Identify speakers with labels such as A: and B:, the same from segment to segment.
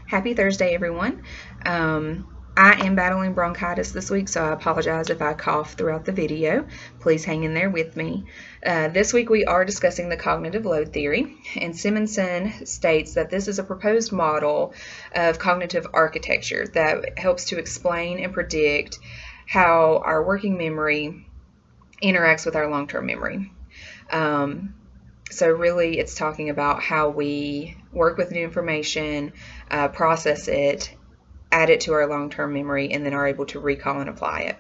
A: Happy Thursday, everyone. I am battling bronchitis this week, so I apologize if I cough throughout the video. Please hang in there with me. This week we are discussing the cognitive load theory, and Simonson states that this is a proposed model of cognitive architecture that helps to explain and predict how our working memory interacts with our long-term memory. So really it's talking about how we work with new information, process it, add it to our long-term memory, and then are able to recall and apply it.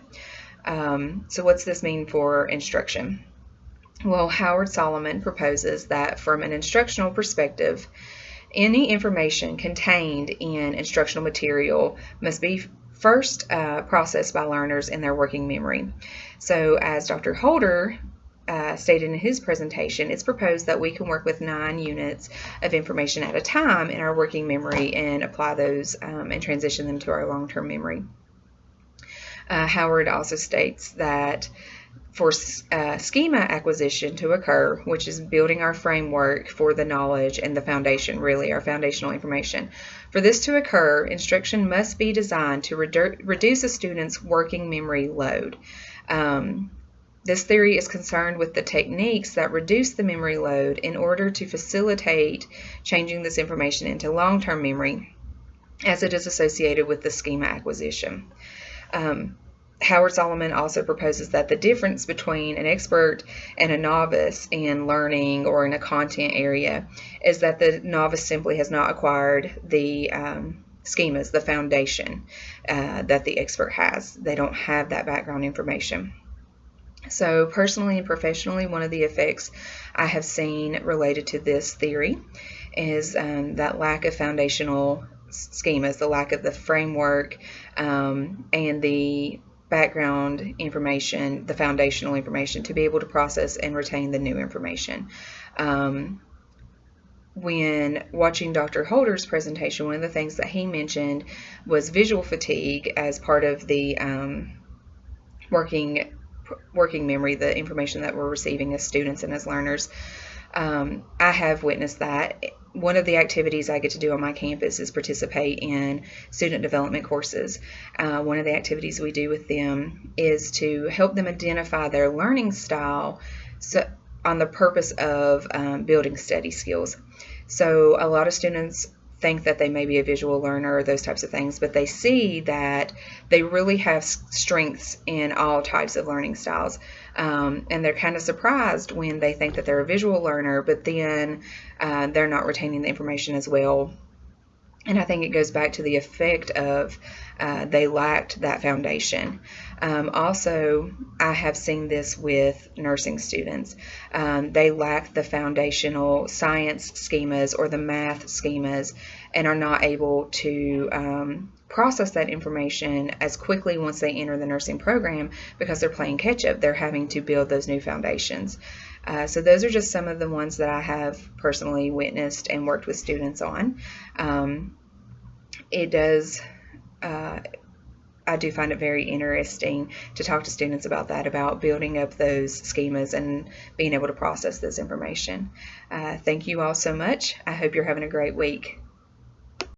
A: So what's this mean for instruction? Well, Howard Solomon proposes that from an instructional perspective, any information contained in instructional material must be first processed by learners in their working memory. So as Dr. Holder stated in his presentation, it's proposed that we can work with 9 units of information at a time in our working memory and apply those and transition them to our long-term memory. Howard also states that for schema acquisition to occur, which is building our framework for the knowledge and the foundation, really our foundational information, for this to occur, instruction must be designed to reduce a student's working memory load. This theory is concerned with the techniques that reduce the memory load in order to facilitate changing this information into long-term memory, as it is associated with the schema acquisition. Howard Solomon also proposes that the difference between an expert and a novice in learning or in a content area is that the novice simply has not acquired the schemas, the foundation that the expert has. They don't have that background information. So personally and professionally, one of the effects I have seen related to this theory is that lack of foundational schemas, the lack of the framework and the background information, the foundational information, to be able to process and retain the new information. When watching Dr. Holder's presentation, one of the things that he mentioned was visual fatigue as part of the working memory, the information that we're receiving as students and as learners. I have witnessed that. One of the activities I get to do on my campus is participate in student development courses. One of the activities we do with them is to help them identify their learning style on the purpose of building study skills. So a lot of students think that they may be a visual learner or those types of things, but they see that they really have strengths in all types of learning styles. And they're kind of surprised when they think that they're a visual learner, but then they're not retaining the information as well. And I think it goes back to the effect of they lacked that foundation. Also, I have seen this with nursing students. They lack the foundational science schemas or the math schemas and are not able to process that information as quickly once they enter the nursing program because they're playing catch up. They're having to build those new foundations. So those are just some of the ones that I have personally witnessed and worked with students on. I do find it very interesting to talk to students about that, about building up those schemas and being able to process this information. Thank you all so much. I hope you're having a great week.